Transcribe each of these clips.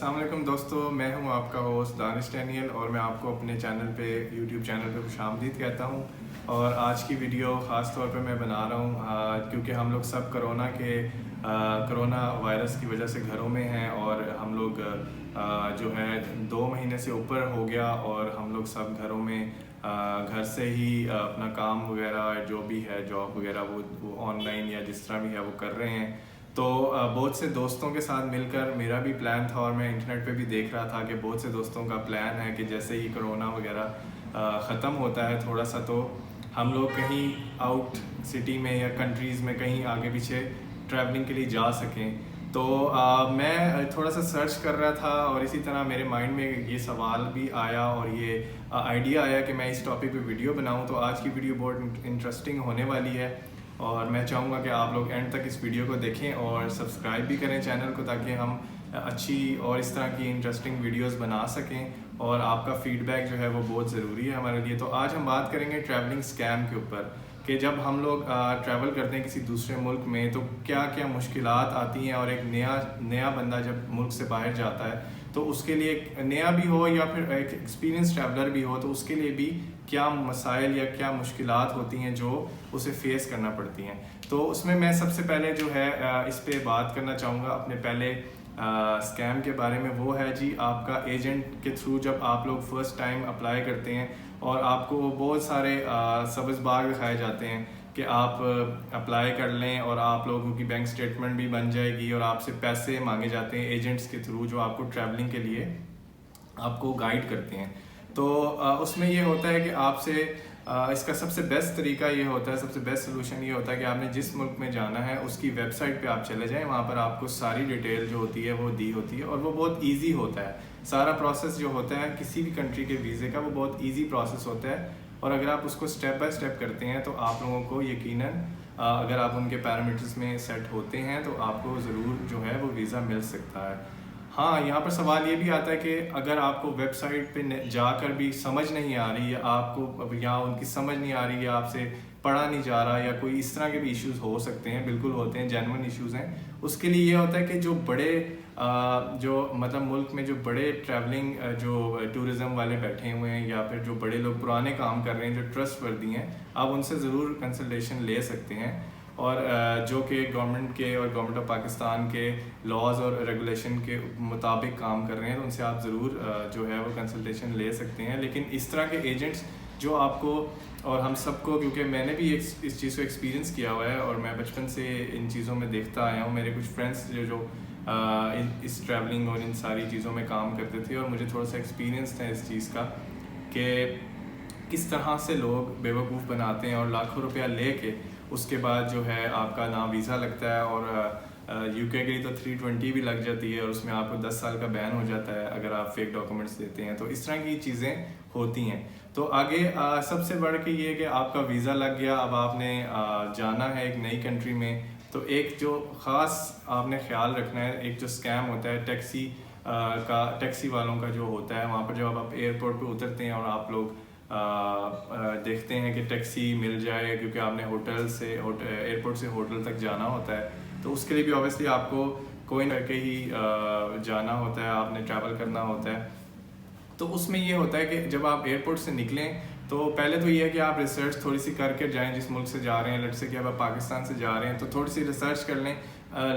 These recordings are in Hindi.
अस्सलाम वालेकुम दोस्तों, मैं हूं आपका होस्ट दानिश डैनियल और मैं आपको अपने चैनल पे यूट्यूब चैनल पे खुशामदीद कहता हूं। और आज की वीडियो ख़ास तौर पे मैं बना रहा हूं क्योंकि हम लोग सब कोरोना वायरस की वजह से घरों में हैं और हम लोग जो है 2 महीने से ऊपर हो गया और हम लोग सब घरों में घर से ही अपना काम वगैरह जो भी है जॉब वगैरह वो ऑनलाइन या जिस तरह भी है वो कर रहे हैं। तो बहुत से दोस्तों के साथ मिलकर मेरा भी प्लान था और मैं इंटरनेट पे भी देख रहा था कि बहुत से दोस्तों का प्लान है कि जैसे ही कोरोना वगैरह ख़त्म होता है थोड़ा सा तो हम लोग कहीं आउट सिटी में या कंट्रीज़ में कहीं आगे पीछे ट्रैवलिंग के लिए जा सकें। तो मैं थोड़ा सा सर्च कर रहा था और इसी तरह मेरे माइंड में ये सवाल भी आया और ये आइडिया आया कि मैं इस टॉपिक पे वीडियो बनाऊं। तो आज की वीडियो बहुत इंटरेस्टिंग होने वाली है और मैं चाहूँगा कि आप लोग एंड तक इस वीडियो को देखें और सब्सक्राइब भी करें चैनल को ताकि हम अच्छी और इस तरह की इंटरेस्टिंग वीडियोस बना सकें। और आपका फीडबैक जो है वो बहुत ज़रूरी है हमारे लिए। तो आज हम बात करेंगे ट्रैवलिंग स्कैम के ऊपर कि जब हम लोग ट्रैवल करते हैं किसी दूसरे मुल्क में तो क्या क्या मुश्किलात आती हैं और एक नया बंदा जब मुल्क से बाहर जाता है तो उसके लिए नया भी हो या फिर एक एक्सपीरियंस ट्रैवलर भी हो तो उसके लिए भी क्या मसाइल या क्या मुश्किलात होती हैं जो उसे फेस करना पड़ती हैं। तो उसमें मैं सबसे पहले जो है इस पे बात करना चाहूँगा अपने पहले स्कैम के बारे में। वो है जी आपका एजेंट के थ्रू जब आप लोग फर्स्ट टाइम अप्लाई करते हैं और आपको बहुत सारे सब्ज़ बाग दिखाए जाते हैं कि आप अप्लाई कर लें और आप लोगों की बैंक स्टेटमेंट भी बन जाएगी और आपसे पैसे मांगे जाते हैं एजेंट्स के थ्रू जो आपको ट्रैवलिंग के लिए आपको गाइड करते हैं। तो उसमें ये होता है कि आपसे इसका सबसे बेस्ट तरीका ये होता है, सबसे बेस्ट सोल्यूशन ये होता है कि आपने जिस मुल्क में जाना है उसकी वेबसाइट पे आप चले जाएं। वहाँ पर आपको सारी डिटेल जो होती है वो दी होती है और वो बहुत इजी होता है। सारा प्रोसेस जो होता है किसी भी कंट्री के वीज़े का वो बहुत इजी प्रोसेस होता है और अगर आप उसको स्टेप बाय स्टेप करते हैं तो आप लोगों को यकीनन अगर आप उनके पैरामीटर्स में सेट होते हैं तो आपको ज़रूर जो है वो वीज़ा मिल सकता है। हाँ, यहाँ पर सवाल ये भी आता है कि अगर आपको वेबसाइट पे जाकर भी समझ नहीं आ रही या आपको या उनकी समझ नहीं आ रही या आपसे पढ़ा नहीं जा रहा या कोई इस तरह के भी इश्यूज हो सकते हैं, बिल्कुल होते हैं, जेन्युइन इश्यूज हैं। उसके लिए ये होता है कि जो बड़े जो मतलब मुल्क में जो बड़े ट्रैवलिंग जो टूरिज़्म वाले बैठे हुए हैं या फिर जो बड़े लोग पुराने काम कर रहे हैं जो ट्रस्टवर्दी हैं, आप उनसे ज़रूर कंसल्टेशन ले सकते हैं। और जो कि गवर्नमेंट के और गवर्नमेंट ऑफ पाकिस्तान के लॉज और रेगुलेशन के मुताबिक काम कर रहे हैं तो उनसे आप ज़रूर जो है वो कंसल्टेशन ले सकते हैं। लेकिन इस तरह के एजेंट्स जो आपको और हम सबको, क्योंकि मैंने भी इस चीज़ को एक्सपीरियंस किया हुआ है और मैं बचपन से इन चीज़ों में देखता आया हूँ। मेरे कुछ फ्रेंड्स जो इस ट्रैवलिंग और इन सारी चीज़ों में काम करते थे और मुझे थोड़ा सा एक्सपीरियंस था इस चीज़ का कि किस तरह से लोग बेवकूफ़ बनाते हैं और लाखों रुपया ले के उसके बाद जो है आपका ना वीज़ा लगता है और यूके के लिए तो 320 भी लग जाती है और उसमें आपको 10 साल का बैन हो जाता है अगर आप फेक डॉक्यूमेंट्स देते हैं। तो इस तरह की चीज़ें होती हैं। तो आगे सबसे बढ़ के ये कि आपका वीज़ा लग गया, अब आपने जाना है एक नई कंट्री में। तो एक जो ख़ास आपने ख्याल रखना है, एक जो स्कैम होता है टैक्सी वालों का जो होता है, वहाँ पर जब आप एयरपोर्ट पर उतरते हैं और आप लोग देखते हैं कि टैक्सी मिल जाए क्योंकि आपने एयरपोर्ट से होटल तक जाना होता है तो उसके लिए भी ऑब्वियसली आपको कोई न करके ही जाना होता है, आपने ट्रैवल करना होता है। तो उसमें ये होता है कि जब आप एयरपोर्ट से निकलें तो पहले तो ये है कि आप रिसर्च थोड़ी सी करके जाएं जिस मुल्क से जा रहे हैं। लेट से कि अब आप पाकिस्तान से जा रहे हैं तो थोड़ी सी रिसर्च कर लें।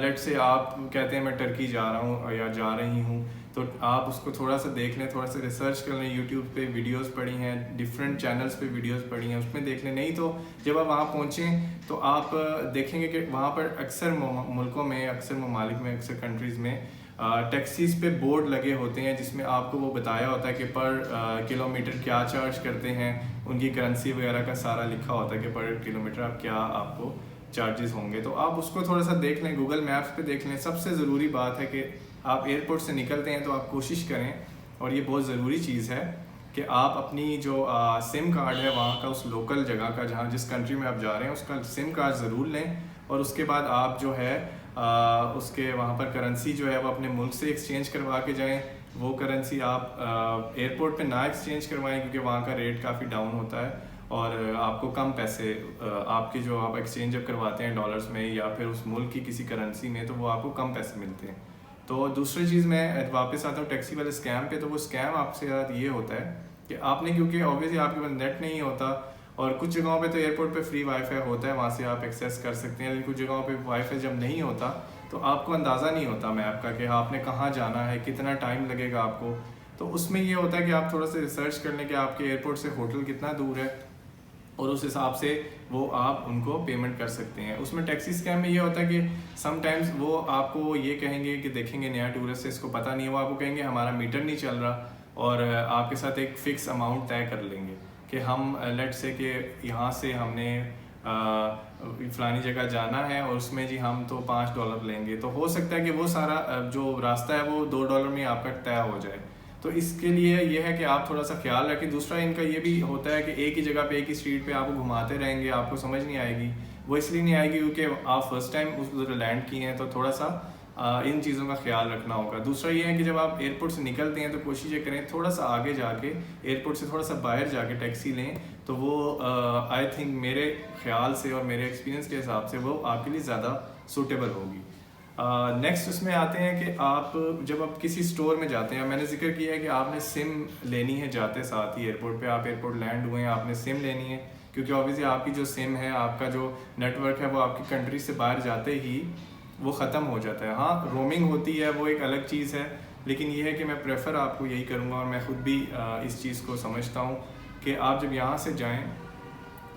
लेट से आप कहते हैं मैं टर्की जा रहा हूँ या जा रही हूँ तो आप उसको थोड़ा सा देख लें, थोड़ा सा रिसर्च कर लें। यूट्यूब पे वीडियोस पड़ी हैं, डिफरेंट चैनल्स पे वीडियोस पड़ी हैं, उसमें देख लें। नहीं तो जब आप वहाँ पहुँचें तो आप देखेंगे कि वहाँ पर अक्सर मुल्कों में, अक्सर ममालिक में, अक्सर कंट्रीज़ में टैक्सीज़ पे बोर्ड लगे होते हैं जिसमें आपको वो बताया होता है कि पर किलोमीटर क्या चार्ज करते हैं, उनकी करेंसी वगैरह का सारा लिखा होता है कि पर किलोमीटर आप क्या आपको चार्जेस होंगे। तो आप उसको थोड़ा सा देख लें, गूगल मैप्स पे देख लें। सबसे ज़रूरी बात है कि आप एयरपोर्ट से निकलते हैं तो आप कोशिश करें, और ये बहुत ज़रूरी चीज़ है, कि आप अपनी जो सिम कार्ड है वहाँ का, उस लोकल जगह का जहाँ जिस कंट्री में आप जा रहे हैं उसका सिम कार्ड ज़रूर लें। और उसके बाद आप जो है उसके वहाँ पर करेंसी जो है वो अपने मुल्क से एक्सचेंज करवा के जाएं। वो करेंसी आप एयरपोर्ट पे ना एक्सचेंज करवाएं क्योंकि वहाँ का रेट काफ़ी डाउन होता है और आपको कम पैसे आपके जो आप एक्सचेंज जब करवाते हैं डॉलर्स में या फिर उस मुल्क की किसी करेंसी में तो वो आपको कम पैसे मिलते हैं। तो दूसरी चीज़ मैं वापस आता हूँ टैक्सी वाले स्कैम पे। तो वो स्कैम आपसे साथ ये होता है कि आपने, क्योंकि ऑब्वियसली आपके पास नेट नहीं होता, और कुछ जगहों पे तो एयरपोर्ट पे फ्री वाईफाई होता है, वहाँ से आप एक्सेस कर सकते हैं, लेकिन कुछ जगहों पे वाईफाई जब नहीं होता तो आपको अंदाज़ा नहीं होता मैप का कि आपने कहाँ जाना है, कितना टाइम लगेगा आपको। तो उसमें ये होता है कि आप थोड़ा सा रिसर्च कर लें कि आपके एयरपोर्ट से होटल कितना दूर है, और उस हिसाब से वो आप उनको पेमेंट कर सकते हैं। उसमें टैक्सी स्कैम में ये होता है कि समटाइम्स वो आपको ये कहेंगे कि देखेंगे नया टूरिस्ट है, इसको पता नहीं है, वो आपको कहेंगे हमारा मीटर नहीं चल रहा, और आपके साथ एक फ़िक्स अमाउंट तय कर लेंगे कि हम लेट से कि यहाँ से हमने फ़लानी जगह जाना है और उसमें जी हम तो $5 लेंगे। तो हो सकता है कि वो सारा जो रास्ता है वो $2 में आपका तय हो जाए। तो इसके लिए ये है कि आप थोड़ा सा ख्याल रखें। दूसरा इनका ये भी होता है कि एक ही जगह पे एक ही स्ट्रीट पे आपको घुमाते रहेंगे, आपको समझ नहीं आएगी। वो इसलिए नहीं आएगी क्योंकि आप फर्स्ट टाइम उधर लैंड किए हैं, तो थोड़ा सा इन चीज़ों का ख्याल रखना होगा। दूसरा ये है कि जब आप एयरपोर्ट से निकलते हैं तो कोशिश ये करें थोड़ा सा आगे जाके, एयरपोर्ट से थोड़ा सा बाहर जाके टैक्सी लें, तो वो आई थिंक मेरे ख्याल से और मेरे एक्सपीरियंस के हिसाब से वो आपके लिए ज़्यादा सूटेबल होगी। नेक्स्ट उसमें आते हैं कि आप जब आप किसी स्टोर में जाते हैं, मैंने जिक्र किया है कि आपने सिम लेनी है जाते साथ ही एयरपोर्ट पे। आप एयरपोर्ट लैंड हुए हैं, आपने सिम लेनी है, क्योंकि ऑब्वियसली आपकी जो सिम है, आपका जो नेटवर्क है, वो आपकी कंट्री से बाहर जाते ही वो ख़त्म हो जाता है। हाँ, रोमिंग होती है, वो एक अलग चीज़ है, लेकिन ये है कि मैं प्रेफर आपको यही करूँगा, और मैं ख़ुद भी इस चीज़ को समझता हूँ कि आप जब यहाँ से जाएँ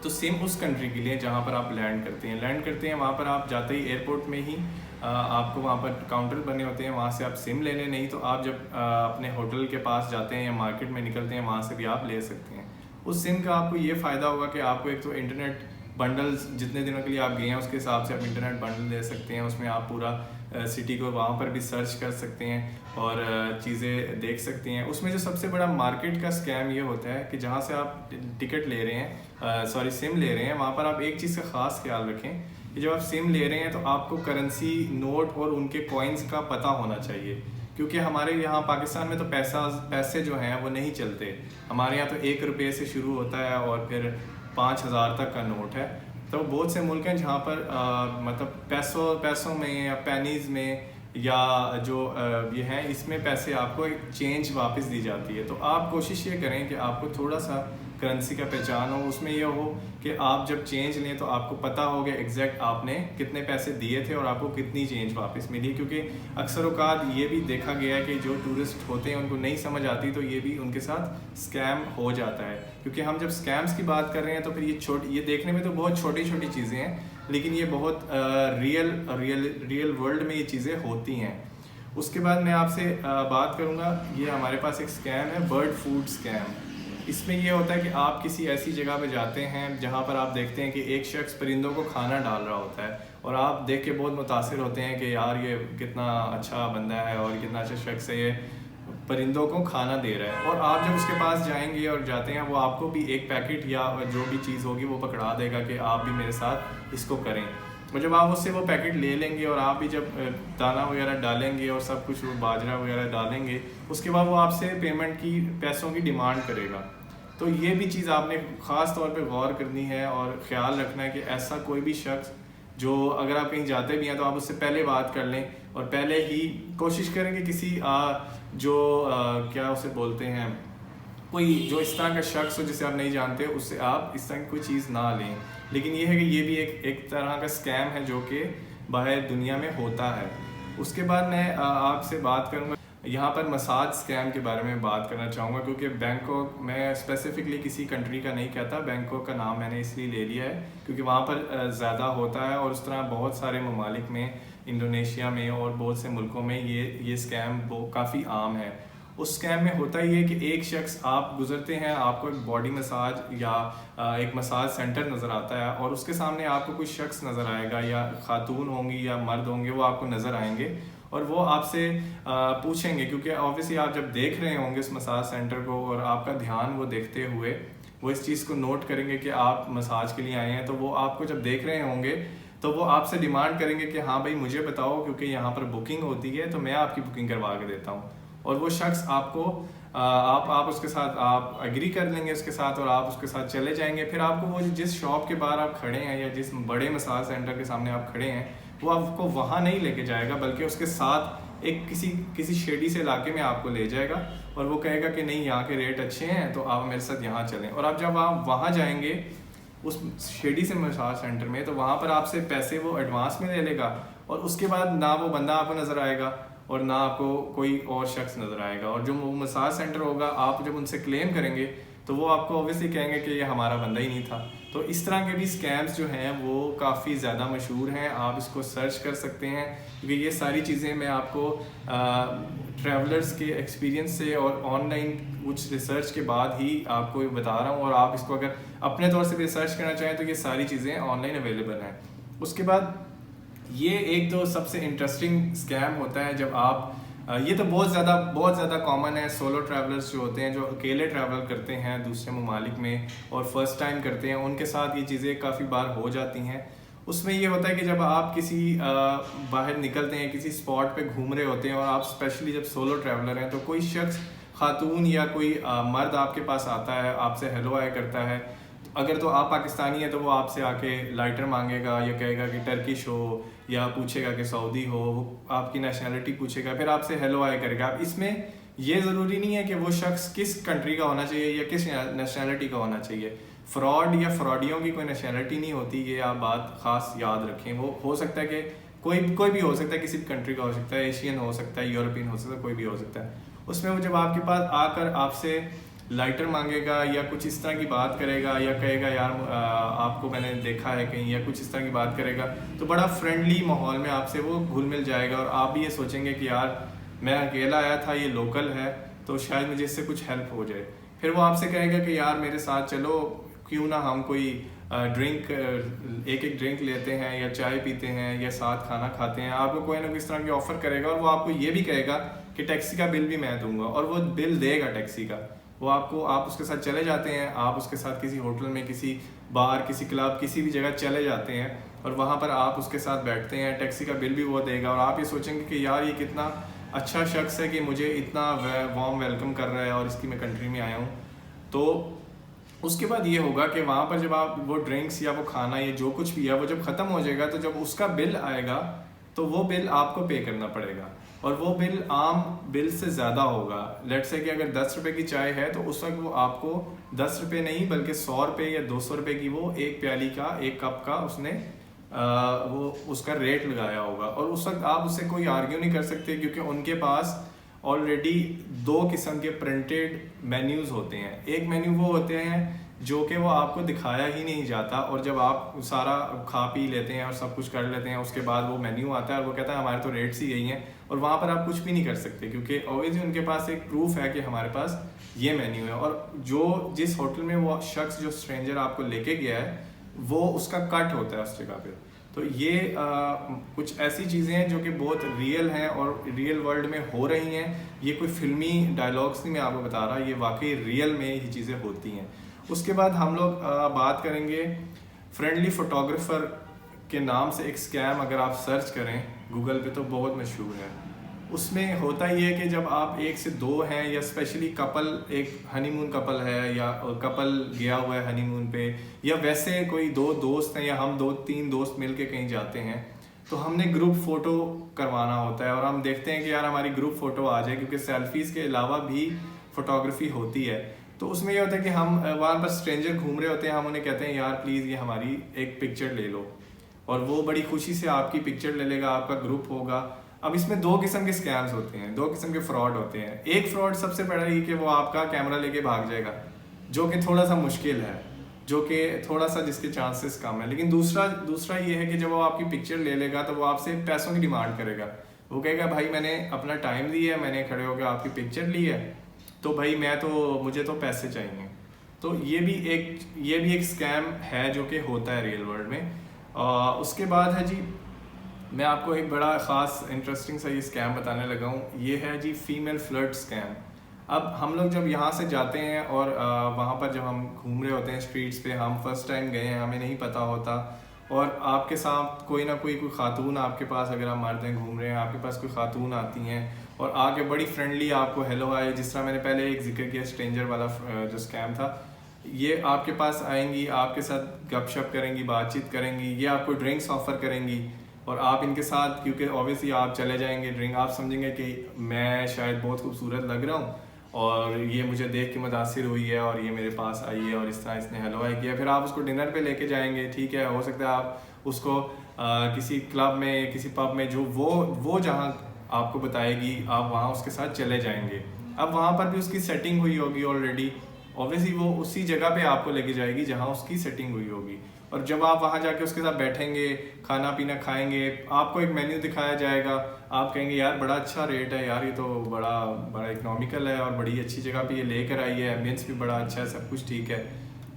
तो सिम उस कंट्री के लिए जहाँ पर आप लैंड करते हैं वहाँ पर आप जाते ही एयरपोर्ट में ही आपको वहाँ पर काउंटर बने होते हैं, वहाँ से आप सिम ले लें। नहीं तो आप जब अपने होटल के पास जाते हैं या मार्केट में निकलते हैं, वहाँ से भी आप ले सकते हैं। उस सिम का आपको ये फ़ायदा होगा कि आपको एक तो इंटरनेट बंडल्स जितने दिनों के लिए आप गए हैं उसके हिसाब से आप इंटरनेट बंडल ले सकते हैं। उसमें आप पूरा सिटी को वहाँ पर भी सर्च कर सकते हैं और चीज़ें देख सकते हैं। उसमें जो सबसे बड़ा मार्केट का स्कैम ये होता है कि जहाँ से आप टिकट ले रहे हैं, सिम ले रहे हैं, वहाँ पर आप एक चीज़ का ख़ास ख्याल रखें कि जब आप सिम ले रहे हैं तो आपको करेंसी, नोट और उनके कॉइन्स का पता होना चाहिए, क्योंकि हमारे यहाँ पाकिस्तान में तो पैसे जो हैं वो नहीं चलते। हमारे यहाँ तो ₹1 से शुरू होता है और फिर 5,000 तक का नोट है। तो बहुत से मुल्क हैं जहाँ पर मतलब पैसों में या पेनीज़ में या जो ये हैं, इसमें पैसे आपको एक चेंज वापस दी जाती है। तो आप कोशिश ये करें कि आपको थोड़ा सा करेंसी का पहचान हो, उसमें यह हो कि आप जब चेंज लें तो आपको पता हो कि एग्जैक्ट आपने कितने पैसे दिए थे और आपको कितनी चेंज वापस मिली। क्योंकि अक्सर औकात ये भी देखा गया है कि जो टूरिस्ट होते हैं उनको नहीं समझ आती, तो ये भी उनके साथ स्कैम हो जाता है। क्योंकि हम जब स्कैम्स की बात कर रहे हैं तो फिर ये देखने में तो बहुत छोटी छोटी चीज़ें हैं, लेकिन ये बहुत रियल वर्ल्ड में ये चीज़ें होती हैं। उसके बाद मैं आपसे बात करूँगा, ये हमारे पास एक स्कैम है, बर्ड फूड स्कैम। इसमें ये होता है कि आप किसी ऐसी जगह पे जाते हैं जहाँ पर आप देखते हैं कि एक शख्स परिंदों को खाना डाल रहा होता है, और आप देख के बहुत मुतासिर होते हैं कि यार ये कितना अच्छा बंदा है और कितना अच्छा शख्स है, ये परिंदों को खाना दे रहा है। और आप जब उसके पास जाएंगे और जाते हैं, वो आपको भी एक पैकेट या जो भी चीज़ होगी वो पकड़ा देगा कि आप भी मेरे साथ इसको करें। और जब आप उससे वो पैकेट ले लेंगे और आप भी जब दाना वगैरह डालेंगे और सब कुछ, वो बाजरा वगैरह डालेंगे, उसके बाद वो आपसे पेमेंट की, पैसों की डिमांड करेगा। तो ये भी चीज़ आपने ख़ास तौर पे गौर करनी है और ख़्याल रखना है कि ऐसा कोई भी शख्स जो, अगर आप कहीं जाते भी हैं तो आप उससे पहले बात कर लें और पहले ही कोशिश करें कि किसी क्या उसे बोलते हैं, कोई जो इस तरह का शख्स हो जिसे आप नहीं जानते, उससे आप इस तरह की कोई चीज़ ना लें। लेकिन ये है कि ये भी एक तरह का स्कैम है जो कि बाहर दुनिया में होता है। उसके बाद मैं आपसे बात करूँगा, यहाँ पर मसाज स्कैम के बारे में बात करना चाहूँगा, क्योंकि बैंकॉक, मैं स्पेसिफिकली किसी कंट्री का नहीं कहता, बैंकॉक का नाम मैंने इसलिए ले लिया है क्योंकि वहाँ पर ज़्यादा होता है, और उस तरह बहुत सारे ममालिक में, इंडोनेशिया में और बहुत से मुल्कों में ये स्कैम वो काफ़ी आम है। उस स्कैम में होता ही है कि एक शख्स, आप गुजरते हैं, आपको एक बॉडी मसाज या एक मसाज सेंटर नज़र आता है, और उसके सामने आपको कोई शख्स नज़र आएगा, या खातून होंगी या मर्द होंगे, वो आपको नज़र आएंगे और वो आपसे पूछेंगे, क्योंकि ऑब्वियसली आप जब देख रहे होंगे इस मसाज सेंटर को और आपका ध्यान वो देखते हुए वो इस चीज़ को नोट करेंगे कि आप मसाज के लिए आए हैं, तो वो आपको जब देख रहे होंगे तो वो आपसे डिमांड करेंगे कि हाँ भाई मुझे बताओ, क्योंकि यहाँ पर बुकिंग होती है तो मैं आपकी बुकिंग करवा के देता हूँ। और वो शख्स आपको आप उसके साथ आप एग्री कर लेंगे उसके साथ, और आप उसके साथ चले जाएंगे। फिर आपको वो जिस शॉप के बाहर आप खड़े हैं या जिस बड़े मसाज सेंटर के सामने आप खड़े हैं, वो आपको वहाँ नहीं लेके जाएगा, बल्कि उसके साथ एक किसी शेडी से इलाके में आपको ले जाएगा और वो कहेगा कि नहीं यहाँ के रेट अच्छे हैं तो आप मेरे साथ यहाँ चलें। और अब जब आप वहाँ जाएंगे उस शेडी से मसाज सेंटर में, तो वहाँ पर आपसे पैसे वो एडवांस में ले लेगा और उसके बाद ना वो बंदा आपको नज़र आएगा और ना आपको कोई और शख्स नज़र आएगा। और जो वो मसाज सेंटर होगा, आप जब उनसे क्लेम करेंगे तो वो आपको ऑब्वियसली कहेंगे कि ये हमारा बंदा ही नहीं था। तो इस तरह के भी स्कैम्स जो हैं वो काफ़ी ज़्यादा मशहूर हैं, आप इसको सर्च कर सकते हैं, क्योंकि ये सारी चीज़ें मैं आपको ट्रैवलर्स के एक्सपीरियंस से और ऑनलाइन कुछ रिसर्च के बाद ही आपको बता रहा हूँ। और आप इसको अगर अपने तौर से भी रिसर्च करना चाहें तो ये सारी चीज़ें ऑनलाइन अवेलेबल हैं। उसके बाद ये एक तो सबसे इंटरेस्टिंग स्कैम होता है जब आप ये तो बहुत ज़्यादा कॉमन है। सोलो ट्रैवलर्स जो होते हैं, जो अकेले ट्रैवल करते हैं दूसरे ममालिक में और फर्स्ट टाइम करते हैं, उनके साथ ये चीज़ें काफ़ी बार हो जाती हैं। उसमें ये होता है कि जब आप किसी बाहर निकलते हैं, किसी स्पॉट पे घूम रहे होते हैं और आप स्पेशली जब सोलो ट्रैवलर हैं, तो कोई शख्स खातून या कोई मर्द आपके पास आता है, आपसे हेलो हाय करता है। अगर तो आप पाकिस्तानी हैं तो वो आपसे आके लाइटर मांगेगा या कहेगा कि टर्किश हो या पूछेगा कि सऊदी हो, आपकी नेशनैलिटी पूछेगा, फिर आपसे हेलो हाय करेगा। अब इसमें ये ज़रूरी नहीं है कि वो शख्स किस कंट्री का होना चाहिए या किस नेशनैलिटी का होना चाहिए। फ्रॉड या फ्रॉडियों की कोई नेशनैलिटी नहीं होती, ये आप बात ख़ास याद रखें। वो हो सकता है कि कोई भी हो सकता है, किसी भी कंट्री का हो सकता है, एशियन हो सकता है, यूरोपियन हो सकता है, कोई भी हो सकता है। उसमें वो जब आपके पास आकर आपसे लाइटर मांगेगा या कुछ इस तरह की बात करेगा या कहेगा यार आपको मैंने देखा है कहीं, या कुछ इस तरह की बात करेगा, तो बड़ा फ्रेंडली माहौल में आपसे वो घुल मिल जाएगा और आप भी ये सोचेंगे कि यार मैं अकेला आया था, ये लोकल है, तो शायद मुझे इससे कुछ हेल्प हो जाए। फिर वो आपसे कहेगा कि यार मेरे साथ चलो, क्यों ना हम कोई एक ड्रिंक लेते हैं या चाय पीते हैं या साथ खाना खाते हैं। आपको कोई ना कोई इस तरह की ऑफ़र करेगा और वो आपको ये भी कहेगा कि टैक्सी का बिल भी मैं दूंगा, और वो बिल देगा टैक्सी का। वो आपको, आप उसके साथ चले जाते हैं, आप उसके साथ किसी होटल में, किसी बार, किसी क्लब, किसी भी जगह चले जाते हैं और वहाँ पर आप उसके साथ बैठते हैं, टैक्सी का बिल भी वो देगा और आप ये सोचेंगे कि यार ये कितना अच्छा शख्स है कि मुझे इतना वार्म वेलकम कर रहा है और इसकी मैं कंट्री में आया हूँ। तो उसके बाद ये होगा कि वहाँ पर जब आप वो ड्रिंक्स या वो खाना या जो कुछ भी है वो जब ख़त्म हो जाएगा, तो जब उसका बिल आएगा तो वो बिल आपको पे करना पड़ेगा और वो बिल आम बिल से ज़्यादा होगा। लेट्स से कि अगर 10 रुपये की चाय है तो उस वक्त वो आपको 10 रुपये नहीं बल्कि 100 रुपये या 200 रुपये की वो एक प्याली का, एक कप का उसने वो उसका रेट लगाया होगा। और उस वक्त आप उससे कोई आर्ग्यू नहीं कर सकते, क्योंकि उनके पास ऑलरेडी 2 किस्म के प्रिंटेड मेन्यूज़ होते हैं। एक मेन्यू वो होते हैं जो कि वो आपको दिखाया ही नहीं जाता, और जब आप सारा खा पी लेते हैं और सब कुछ कर लेते हैं, उसके बाद वो मेन्यू आता है और वो कहता है हमारे तो रेट्स ही यही हैं, और वहाँ पर आप कुछ भी नहीं कर सकते, क्योंकि ऑब्वियसली उनके पास एक प्रूफ है कि हमारे पास ये मेन्यू है। और जो जिस होटल में वो शख्स, जो स्ट्रेंजर आपको लेके गया है, वो उसका कट होता है उस जगह पे। तो ये कुछ ऐसी चीज़ें हैं जो कि बहुत रियल हैं और रियल वर्ल्ड में हो रही हैं। ये कोई फिल्मी डायलॉग्स नहीं मैं आपको बता रहा, ये वाकई रियल में ये चीज़ें होती हैं। उसके बाद हम लोग बात करेंगे फ्रेंडली फ़ोटोग्राफ़र के नाम से एक स्कैम। अगर आप सर्च करें गूगल पे तो बहुत मशहूर है। उसमें होता ये है कि जब आप 1 से 2 हैं, या स्पेशली कपल, एक हनीमून कपल है या कपल गया हुआ है हनीमून पे, या वैसे कोई 2 दोस्त हैं या हम 2-3 दोस्त मिल के कहीं जाते हैं, तो हमने ग्रुप फ़ोटो करवाना होता है और हम देखते हैं कि यार हमारी ग्रुप फ़ोटो आ जाए, क्योंकि सेल्फीज़ के अलावा भी फ़ोटोग्राफी होती है। तो उसमें ये होता है कि हम वहाँ पर स्ट्रेंजर घूम रहे होते हैं, हम उन्हें कहते हैं यार प्लीज़ ये हमारी एक पिक्चर ले लो, और वो बड़ी खुशी से आपकी पिक्चर ले लेगा, आपका ग्रुप होगा। अब इसमें 2 किस्म के स्कैम्स होते हैं, 2 किस्म के फ्रॉड होते हैं। एक फ्रॉड सबसे बड़ा ये कि वो आपका कैमरा लेके भाग जाएगा, जो कि थोड़ा सा मुश्किल है, जो कि थोड़ा सा जिसके चांसेस कम है। लेकिन दूसरा ये है कि जब वो आपकी पिक्चर ले लेगा तो वो आपसे पैसों की डिमांड करेगा। वो कहेगा भाई मैंने अपना टाइम दिया है, मैंने खड़े होकर आपकी पिक्चर ली है, तो भाई मुझे तो पैसे चाहिए। तो ये भी एक स्कैम है जो कि होता है रियल वर्ल्ड में। उसके बाद है जी, मैं आपको एक बड़ा ख़ास इंटरेस्टिंग सा ये स्कैम बताने लगा हूँ। ये है जी फीमेल फ्लर्ट स्कैम। अब हम लोग जब यहाँ से जाते हैं और वहाँ पर जब हम घूम रहे होते हैं स्ट्रीट्स पे, हम फर्स्ट टाइम गए हैं, हमें नहीं पता होता, और आपके साथ कोई ना कोई खातून आपके पास, अगर आप मर्द हैं घूम रहे हैं, आपके पास कोई खातून आती हैं और आके बड़ी फ्रेंडली आपको हेलो हाय, जिस तरह मैंने पहले एक जिक्र किया स्ट्रेंजर वाला जो स्कैम था, ये आपके पास आएंगी, आपके साथ गपशप करेंगी, बातचीत करेंगी, ये आपको ड्रिंक्स ऑफ़र करेंगी, और आप इनके साथ, क्योंकि ऑब्वियसली आप चले जाएंगे ड्रिंक, आप समझेंगे कि मैं शायद बहुत खूबसूरत लग रहा हूँ और ये मुझे देख के मुतासिर हुई है और ये मेरे पास आई है और इस तरह इसने हेलो हाय किया, फिर आप उसको डिनर पे लेके जाएंगे, ठीक है। हो सकता है आप उसको किसी क्लब में, किसी पब में, जो वो जहाँ आपको बताएगी, आप वहाँ उसके साथ चले जाएंगे। अब वहाँ पर भी उसकी सेटिंग हुई होगी ऑलरेडी, ऑब्वियसली वो उसी जगह पे आपको लेके जाएगी जहाँ उसकी सेटिंग हुई होगी। और जब आप वहाँ जाके उसके साथ बैठेंगे, खाना पीना खाएंगे, आपको एक मेन्यू दिखाया जाएगा, आप कहेंगे यार बड़ा अच्छा रेट है यार, ये तो बड़ा बड़ा इकोनॉमिकल है और बड़ी अच्छी जगह पे ये लेकर आई है, एम्बियंस भी बड़ा अच्छा है, सब कुछ ठीक है।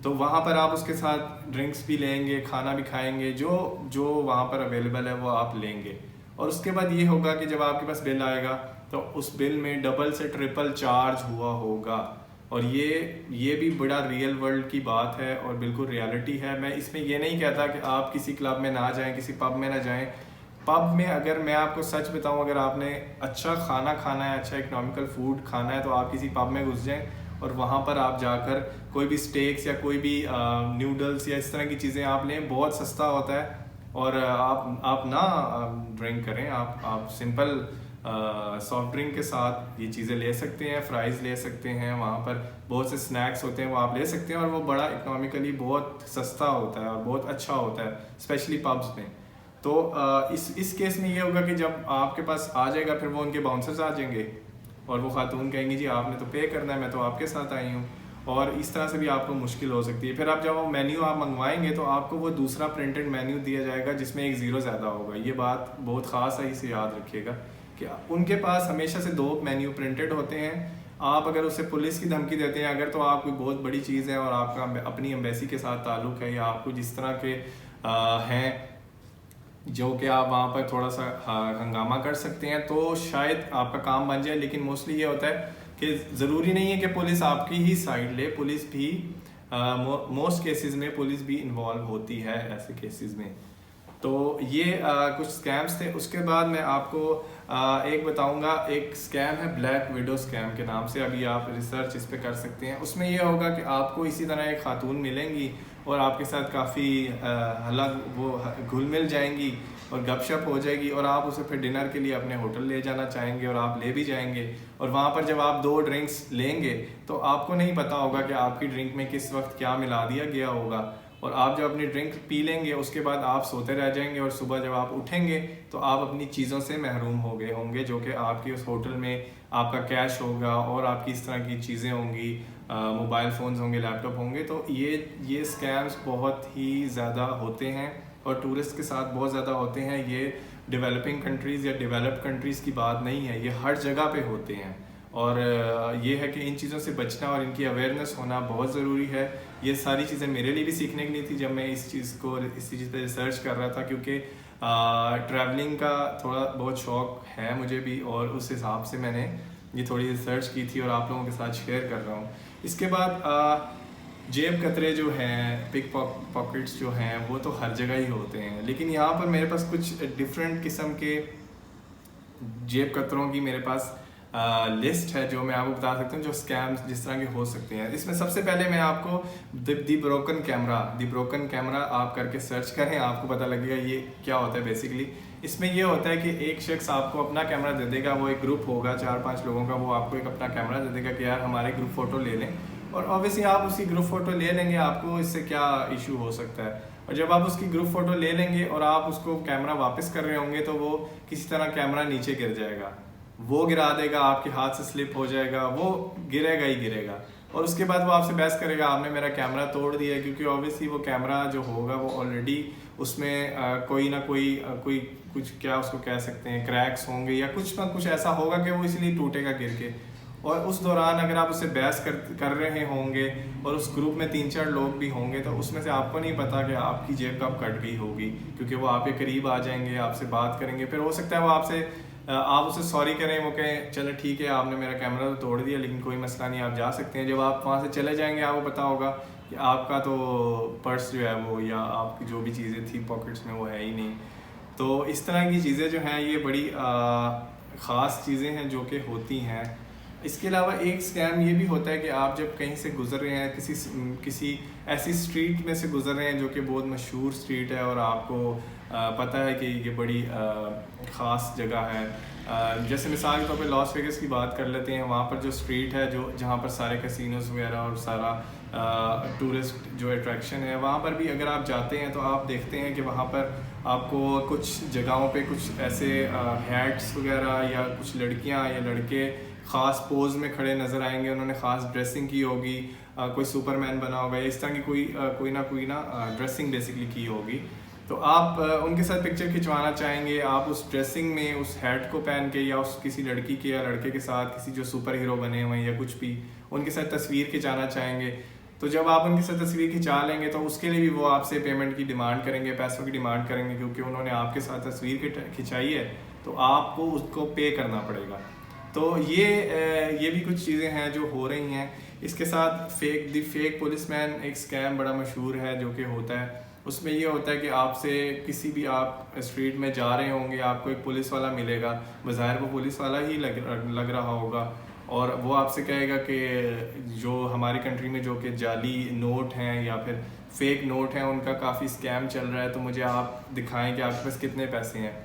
तो वहाँ पर आप उसके साथ ड्रिंक्स भी लेंगे, खाना भी खाएंगे, जो जो वहाँ पर अवेलेबल है वो आप लेंगे। और उसके बाद ये होगा कि जब आपके पास बिल आएगा तो उस बिल में डबल से ट्रिपल चार्ज हुआ होगा। और ये भी बड़ा रियल वर्ल्ड की बात है और बिल्कुल रियलिटी है। मैं इसमें ये नहीं कहता कि आप किसी क्लब में ना जाएं, किसी पब में ना जाएं। पब में अगर मैं आपको सच बताऊं, अगर आपने अच्छा खाना खाना है, अच्छा इकोनॉमिकल फूड खाना है, तो आप किसी पब में घुस जाएं और वहाँ पर आप जाकर कोई भी स्टेक्स या कोई भी नूडल्स या इस तरह की चीज़ें आप लें, बहुत सस्ता होता है। और आप ना ड्रिंक करें, आप सिंपल सॉफ्ट ड्रिंक के साथ ये चीज़ें ले सकते हैं, फ्राइज़ ले सकते हैं, वहाँ पर बहुत से स्नैक्स होते हैं वो आप ले सकते हैं और वो बड़ा इकोनॉमिकली बहुत सस्ता होता है और बहुत अच्छा होता है, स्पेशली पब्स में। तो इस केस में ये होगा कि जब आपके पास आ जाएगा, फिर वो उनके बाउंसर्स आ जाएंगे और वो खातून कहेंगी जी आपने तो पे करना है, मैं तो आपके साथ आई हूँ। और इस तरह से भी आपको मुश्किल हो सकती है। फिर आप जब वो मेन्यू आप मंगवाएंगे तो आपको वो दूसरा प्रिंटेड मेन्यू दिया जाएगा जिसमें एक ज़ीरो ज़्यादा होगा। ये बात बहुत ख़ास है, इसे याद रखिएगा कि उनके पास हमेशा से 2 मेन्यू प्रिंटेड होते हैं। आप अगर उसे पुलिस की धमकी देते हैं, अगर तो आप कोई बहुत बड़ी चीज़ है और आपका अपनी एम्बेसी के साथ ताल्लुक़ है या आपको जिस तरह के हैं जो कि आप वहाँ पर थोड़ा सा हंगामा कर सकते हैं, तो शायद आपका काम बन जाए। लेकिन मोस्टली ये होता है कि ज़रूरी नहीं है कि पुलिस आपकी ही साइड ले, पुलिस भी मोस्ट केसेस में पुलिस भी इन्वॉल्व होती है ऐसे केसेस में। तो ये कुछ स्कैम्स थे। उसके बाद मैं आपको एक बताऊंगा, एक स्कैम है ब्लैक विडो स्कैम के नाम से। अभी आप रिसर्च इस पे कर सकते हैं। उसमें यह होगा कि आपको इसी तरह एक खातून मिलेंगी और आपके साथ काफ़ी अलग वो घुल मिल जाएंगी और गपशप हो जाएगी और आप उसे फिर डिनर के लिए अपने होटल ले जाना चाहेंगे और आप ले भी जाएंगे। और वहाँ पर जब आप 2 ड्रिंक्स लेंगे तो आपको नहीं पता होगा कि आपकी ड्रिंक में किस वक्त क्या मिला दिया गया होगा। और आप जब अपनी ड्रिंक पी लेंगे उसके बाद आप सोते रह जाएंगे और सुबह जब आप उठेंगे तो आप अपनी चीज़ों से महरूम हो गए होंगे, जो कि आपके उस होटल में आपका कैश होगा और आपकी इस तरह की चीज़ें होंगी, मोबाइल फ़ोन्स होंगे, लैपटॉप होंगे। तो ये स्कैम्स बहुत ही ज़्यादा होते हैं और टूरिस्ट के साथ बहुत ज़्यादा होते हैं। ये डेवलपिंग कंट्रीज़ या डेवलप्ड कंट्रीज़ की बात नहीं है, ये हर जगह पे होते हैं। और ये है कि इन चीज़ों से बचना और इनकी अवेयरनेस होना बहुत ज़रूरी है। ये सारी चीज़ें मेरे लिए भी सीखने की नहीं थी जब मैं इस चीज़ पे रिसर्च कर रहा था, क्योंकि ट्रैवलिंग का थोड़ा बहुत शौक़ है मुझे भी और उस हिसाब से मैंने ये थोड़ी रिसर्च की थी और आप लोगों के साथ शेयर कर रहा हूँ। इसके बाद जेब कतरे जो हैं, पिक पॉकेट्स जो हैं, वो तो हर जगह ही होते हैं। लेकिन यहाँ पर मेरे पास कुछ डिफरेंट किस्म के जेब कतरों की मेरे पास लिस्ट है जो मैं आपको बता सकता हूँ, जो स्कैम्स जिस तरह के हो सकते हैं। इसमें सबसे पहले मैं आपको दी ब्रोकन कैमरा आप करके सर्च करें, आपको पता लगेगा ये क्या होता है। बेसिकली इसमें ये होता है कि एक शख्स आपको अपना कैमरा दे देगा, वो एक ग्रुप होगा 4-5 लोगों का, वो आपको एक अपना कैमरा दे देगा कि यार हमारे ग्रुप फ़ोटो ले लें। और ऑब्वियसली आप उसकी ग्रुप फ़ोटो ले लेंगे, आपको इससे क्या इशू हो सकता है। और जब आप उसकी ग्रुप फ़ोटो ले लेंगे और आप उसको कैमरा वापस कर रहे होंगे तो वो किसी तरह कैमरा नीचे गिर जाएगा, वो गिरा देगा, आपके हाथ से स्लिप हो जाएगा, वो गिरेगा ही गिरेगा। और उसके बाद वो आपसे बहस करेगा आपने मेरा कैमरा तोड़ दिया है, क्योंकि ऑब्वियसली वो कैमरा जो होगा वो ऑलरेडी उसमें कोई ना कोई कुछ क्या उसको कह सकते हैं, क्रैक्स होंगे या कुछ ना कुछ ऐसा होगा कि वो इसलिए टूटेगा गिर के। और उस दौरान अगर आप उससे बहस कर रहे होंगे और उस ग्रुप में 3-4 लोग भी होंगे तो उसमें से आपको नहीं पता कि आपकी जेब कब कट गई होगी, क्योंकि वो आपके करीब आ जाएंगे, आपसे बात करेंगे। फिर हो सकता है वो आप उसे सॉरी करें, वो कहें चलो ठीक है आपने मेरा कैमरा तो तोड़ दिया लेकिन कोई मसला नहीं, आप जा सकते हैं। जब आप वहाँ से चले जाएंगे आपको पता होगा कि आपका तो पर्स जो है वो या आपकी जो भी चीज़ें थी पॉकेट्स में वो है ही नहीं। तो इस तरह की चीज़ें जो हैं ये बड़ी ख़ास चीज़ें हैं जो कि होती हैं। इसके अलावा एक स्कैम ये भी होता है कि आप जब कहीं से गुजर रहे हैं, किसी ऐसी स्ट्रीट में से गुजर रहे हैं जो कि बहुत मशहूर स्ट्रीट है और आपको पता है कि ये बड़ी ख़ास जगह है। जैसे मिसाल के तौर पे लॉस वेगस की बात कर लेते हैं। वहाँ पर जो स्ट्रीट है जो जहाँ पर सारे कैसीनोज वगैरह और सारा टूरिस्ट जो अट्रैक्शन है, वहाँ पर भी अगर आप जाते हैं तो आप देखते हैं कि वहाँ पर आपको कुछ जगहों पे कुछ ऐसे हैट्स वगैरह या कुछ लड़कियाँ या लड़के ख़ास पोज में खड़े नज़र आएंगे। उन्होंने ख़ास ड्रेसिंग की होगी, कोई सुपरमैन बना होगा, इस तरह की कोई ना ड्रेसिंग बेसिकली की होगी। तो आप उनके साथ पिक्चर खिंचवाना चाहेंगे, आप उस ड्रेसिंग में उस हैट को पहन के या उस किसी लड़की के या लड़के के साथ किसी जो सुपर हीरो बने हुए हैं या कुछ भी उनके साथ तस्वीर खिंचाना चाहेंगे। तो जब आप उनके साथ तस्वीर खिंचा लेंगे तो उसके लिए भी वो आपसे पेमेंट की डिमांड करेंगे, पैसों की डिमांड करेंगे, क्योंकि उन्होंने आपके साथ तस्वीर खिंचाई है तो आपको उसको पे करना पड़ेगा। तो ये भी कुछ चीज़ें हैं जो हो रही हैं। इसके साथ फेक पुलिसमैन एक स्कैम बड़ा मशहूर है जो कि होता है। उसमें ये होता है कि आपसे किसी भी आप स्ट्रीट में जा रहे होंगे, आपको एक पुलिस वाला मिलेगा, बज़ाहिर वो पुलिस वाला ही लग रहा होगा, और वो आपसे कहेगा कि जो हमारी कंट्री में जो कि जाली नोट हैं या फिर फेक नोट हैं उनका काफ़ी स्कैम चल रहा है, तो मुझे आप दिखाएं कि आपके पास कितने पैसे हैं।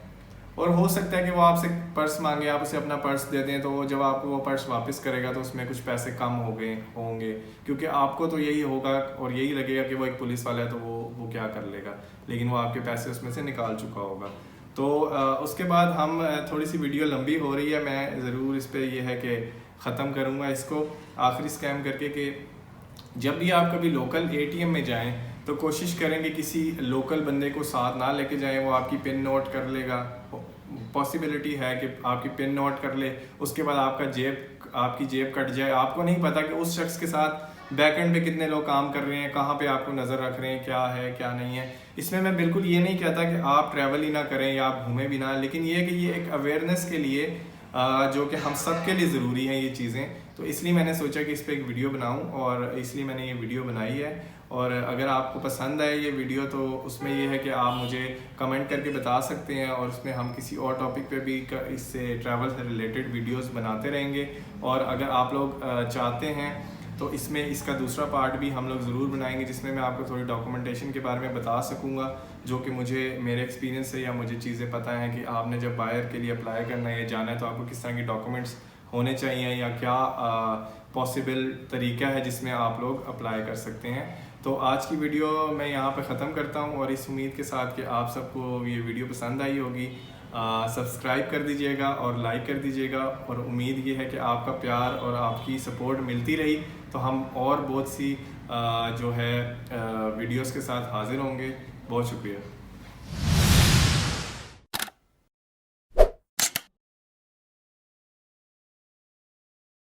और हो सकता है कि वो आपसे पर्स मांगे, आप उसे अपना पर्स दे दें, तो जब आपको वो पर्स वापस करेगा तो उसमें कुछ पैसे कम होंगे, क्योंकि आपको तो यही होगा और यही लगेगा कि वो एक पुलिस वाला है तो वो क्या कर लेगा, लेकिन वो आपके पैसे उसमें से निकाल चुका होगा। तो उसके बाद हम थोड़ी सी वीडियो लंबी हो रही है, मैं ज़रूर इस पर यह है कि ख़त्म करूँगा इसको आखिरी स्कैम करके कि जब भी आप कभी लोकल ATM में जाएं तो कोशिश करेंगे किसी लोकल बंदे को साथ ना लेके जाएं, वो आपकी पिन नोट कर लेगा। पॉसिबिलिटी है कि आपकी पिन नोट कर ले, उसके बाद आपकी जेब कट जाए। आपको नहीं पता कि उस शख्स के साथ बैकएंड पे कितने लोग काम कर रहे हैं, कहाँ पे आपको नज़र रख रहे हैं, क्या है क्या नहीं है। इसमें मैं बिल्कुल ये नहीं कहता कि आप ट्रैवल ही ना करें या आप घूमें भी ना, लेकिन ये कि ये एक अवेयरनेस के लिए जो कि हम सब के लिए ज़रूरी हैं ये चीज़ें। तो इसलिए मैंने सोचा कि इस पर एक वीडियो बनाऊं और इसलिए मैंने ये वीडियो बनाई है। और अगर आपको पसंद आए ये वीडियो तो उसमें ये है कि आप मुझे कमेंट करके बता सकते हैं और उसमें हम किसी और टॉपिक पे भी इससे ट्रैवल से रिलेटेड वीडियोस बनाते रहेंगे। और अगर आप लोग चाहते हैं तो इसमें इसका दूसरा पार्ट भी हम लोग ज़रूर बनाएंगे जिसमें मैं आपको थोड़ी डॉक्यूमेंटेशन के बारे में बता सकूँगा, जो कि मुझे मेरे एक्सपीरियंस से या मुझे चीज़ें पता हैं कि आपने जब बायर के लिए अप्लाई करना है या जाना है तो आपको किस तरह के डॉक्यूमेंट्स होने चाहिए या क्या पॉसिबल तरीका है जिसमें आप लोग अप्लाई कर सकते हैं। तो आज की वीडियो मैं यहाँ पे ख़त्म करता हूँ और इस उम्मीद के साथ कि आप सबको ये वीडियो पसंद आई होगी। सब्सक्राइब कर दीजिएगा और लाइक कर दीजिएगा, और उम्मीद ये है कि आपका प्यार और आपकी सपोर्ट मिलती रही तो हम और बहुत सी जो है वीडियोस के साथ हाज़िर होंगे। बहुत शुक्रिया।